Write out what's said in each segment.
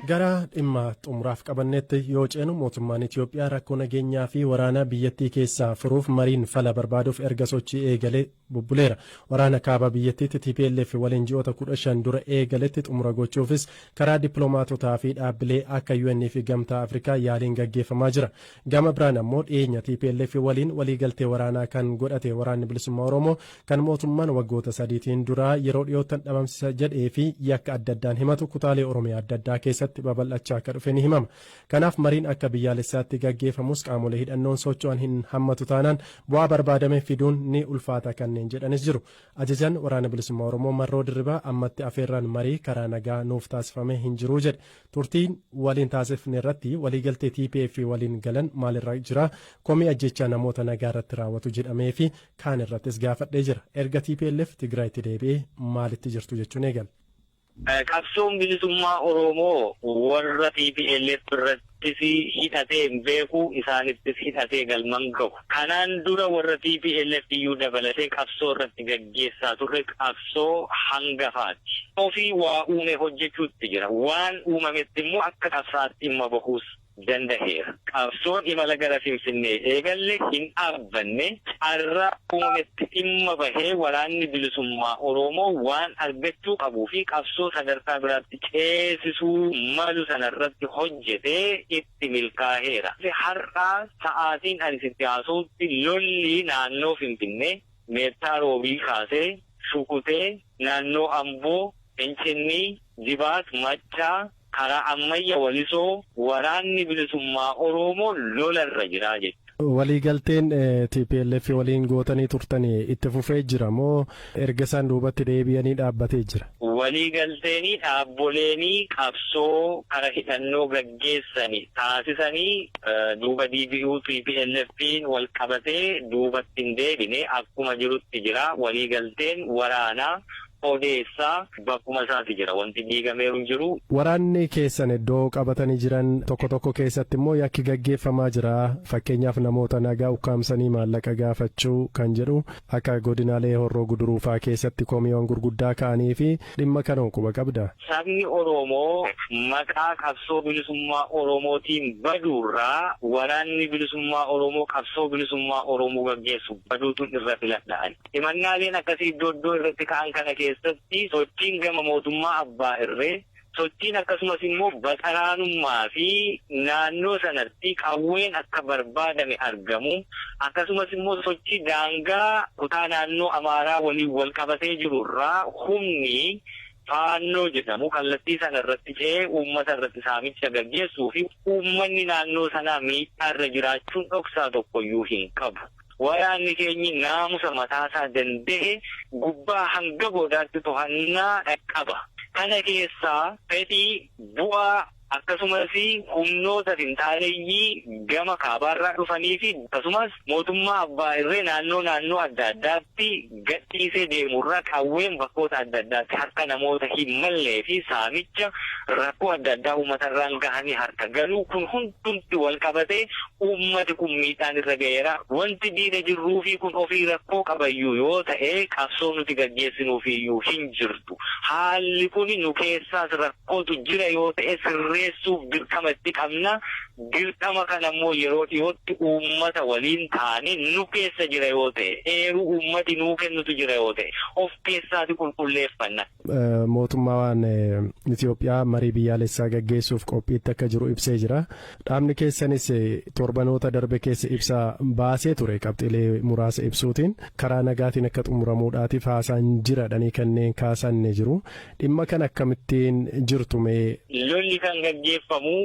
Gara dhimma xumuraaf qabannetti yoo ceenu mootummaan Itoophiyaa rakkoo nageenyaa fi waraanaa biyyattii keessaa furuuf mariin fala barbaaduuf erga sochii eegalee bubbuleera. Waraana kaaba biyyattiitti TPLF waliin ji'oota 15 dura eegaletti xumura gochuufis karaa dippiloomaatotaa fi dhaabbilee akka UN fi Gamtaa Afrikaa yaaliin gaggeeffamaa jira. Gama biraan ammoo dhiyeenya TPLF waliin waliigaltee waraanaa kan godhate waraanni bilisummaa Oromoo kan mootummaan waggoota sadiitiin duraa yeroo dhiyoottan dhabamsiisa jedhee fi yakka adda addaan himatu kutaalee Oromiyaa adda addaa keessatti babal'achaa akka dhufe ni himama. Kanaaf mariin akka biyyaalessaatti gaggeeffamus qaamolee hidhannoon socho'an hin hammatu taanaan bu'aa barbaadame fiduun ni ulfaata kanneen jedhanis jiru. Ajajaan waraana bilisummaa Oromoo Marroo Dirribaa ammatti afeerraan marii karaa nagaa nuuf taasifamee hin jiru jedhe. Turtiin waliin taasifne irratti waliigaltee TPF waliin galan maalirra jira? Komii ajjechaa namoota nagaa irratti raawwatu jedhamee fi kaan irrattis gaafadhee jira. Erga TPLF Tigraayitti deebi'ee maalitti jirtu jechuun eegala. Qabsoon bilisummaa Oromoo warra TPLF irrattis hidhatee beeku isaanittis hidhatee galman gahu. Kanaan dura warra TPLF iyyuu dabalatee qabsoo irratti gaggeessaa turre qabsoo hangafaati. Ofii waa uume hojjechuutti jira. Waan uumametti immoo akka qabsaatti dhimma bahuus danda'eera. Qabsoon imala gara Finfinnee eegalle hin dhaabbanne carraa uumametti dhimma bahee waraanni bilisummaa Oromoo waan argachuu qabuu fi qabsoo sadarkaa biraatti ceesisuu malu sanarratti hojjetee itti milkaa'eera. Har'aa sa'aatiin ani sitti haasa'utti lolli naannoo Finfinnee meettaa roobii kaasee shukutee naannoo Amboo, Finfinnee, Dibaat, Maccaa karaa ammayya walisoo waraanni bilisummaa Oromoo lolarra jira jechuudha. Waliigalteen TPLF waliin gootanii turtanii itti fufee jira moo erga isaan duubatti deebi'anii dhaabbatee jira? Waliigalteenii dhaabboleenii qabsoo karaa hidhannoo gaggeessanii taasisanii duuba DBU TPLF'n wal qabatee duubatti hin deebine akkuma jirutti jira. Waliigalteen waraanaa odeessaa bakkuma isaati jira. Wanti diigameeru hin jiru. Waraanni keessan iddoo qabatanii jiran tokko tokko keessatti immoo yakki gaggeeffamaa jira. Fakkeenyaaf namoota nagaa ukkaamsanii maallaqa gaafachuu kan jedhu akka godinaalee Horroo Guduruufaa keessatti komiiwwan gurguddaa ka'anii fi dhimma kana quba qabda. Sabni Oromoo maqaa qabsoo bilisummaa Oromootiin baduurraa waraanni bilisummaa Oromoo qabsoo bilisummaa Oromoo gaggeessu baduutu irra filadhaan. Himannaaleen akkasii iddoo irratti ka'an kana keessatti sochiin gama mootummaa abbaa irree sochiin akkasumas immoo baqaraanummaa fi naannoo sanatti qawween akka barbaadame argamu akkasumas immoo sochii daangaa kutaa naannoo Amaaraa waliin wal qabatee jirurraa humni faannoo jedhamu kallattii sana irratti ce'ee uummata irratti saamicha gaggeessuu fi uummanni naannoo sanaa miidhaarra jiraachuun dhoksaa tokkoyyuu hin qabu. Waraanni keenyi naamusa mataasaa danda'e gubbaa hanga boodaatti to'annaa qaba. Kana keessaa fedhii bu'aa akkasumas humnoota finxaaleeyyii gama kaabaarraa dhufanii fi akkasumas mootummaa abbaa irree naannoo adda addaatti gadhiisee deemurraa qawween bakkoota adda addaatti harka namoota hin mallee fi saamicha rakkoo adda addaa uummatarraan gahanii harka galuu kun hundumti wal qabatee uummati kun miidhaan irra ga'eera. Wanti diina jirruu fi kun ofii rakkoo qabayyuu yoo ta'e qabsoo nuti gaggeessinuufiyyuu hin jirtu. Haalli kun nu keessaas rakkootu jira yoo ta'e sirreessuuf dirqama itti qabna. Dirqama kana immoo yeroo dhiyootti uummata waliin taane nu keessa jira yoo ta'e eeruu uummati nuu kennutu jira yoo ta'e of keessaati qulqulleeffanna. Mootummaan Itoophiyaa marii biyyaalessaa gaggeessuuf qophiitti akka jiru ibsee jira. Dhaabni keessanis torbanoota darbe keessa ibsa baasee ture qabxiilee muraasa ibsuutiin karaa nagaatiin akka xumuramuudhaatiif haasaan jiradhanii kanneen kaasanne jiru. Dhimma kan akkamittiin jirtu mee? Lolli kan gaggeeffamu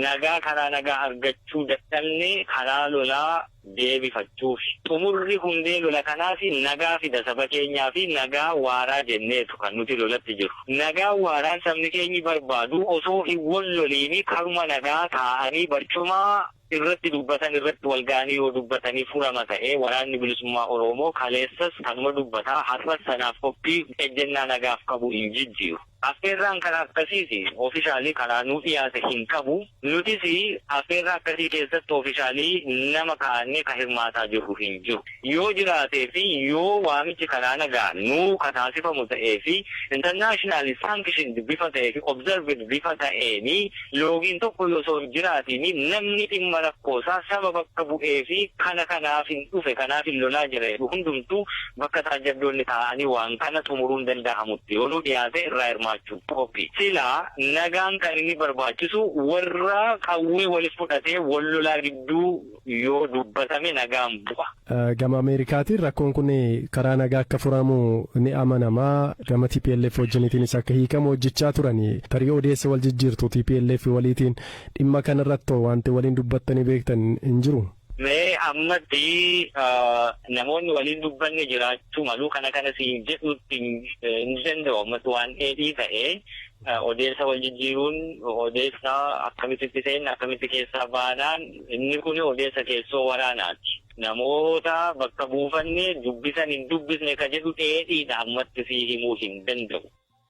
nagaa karaa nagaa argachuu dadhabne karaa lolaa deebifachuuf xumurri hundee lola kanaaf nagaa fida saba keenyaa fi nagaa waaraa jenneetu kan nuti lolatti jiru. Nagaa waaraan sabni keenyi barbaadu osoo hin wal loliini karuma nagaa taa'anii barcuma irratti dubbatan irratti walgaanii yoo dubbatanii furama ta'ee waraanni bilisummaa Oromoo kaleessas kanuma dubbataa har'a sanaaf qophii ejjennaa nagaaf qabu hin jijjiiru. affeerraan karaa akkasiiti oofishaalii karaa nuu dhiyaate hin qabu. Nutis affeerraa akkasii keessatti oofishaalii nama kaa'annee ka hirmaataa jirru hin jiru. Yoo jiraatee fi yoo waamichi karaa nagaa nuu kataasifamu ta'ee fi international sanction bifa ta'ee fi observed bifa ta'eeni loogiin tokko yoo osoo jiraatiin namni dhimma rakkoosaa saba bakka bu'ee fi kanaaf hin dhufe kanaaf hin lolaa jira hundumtuu bakka taajjabdoonni taa'anii waan kana xumuruu hin danda'amutti yoo dhiyaate irraa hirmaachuu qophii. Silaa nagaan kan inni barbaachisu warra qawwee waliif fudhatee wal lolaa gidduu yoo dubbatame nagaan bu'a. Gama Ameerikaatiin rakkoon kun karaa nagaa akka furamu ni amanamaa gama TPLF wajjiniitiinis akka hiikamu hojjechaa turani. Tarii odeessa wal jijjiirtu TPLF waliitiin dhimma kanarratti wanti waliin dubbattanii beektan hin jiru. Mee ammatti namoonni waliin dubbanne jiraachuu malu kana si jedhutti hin danda'u ammatti waan dheedhii ta'ee odeessa wal jijjiiruun odeessa akkamitti seen akkamitti keessaa baanaan inni kun odeessa keessoo waraanaati. Namoota bakka buufanne dubbisan hin dubbisne ka jedhu dheedhiidha ammatti si himuu hin danda'u.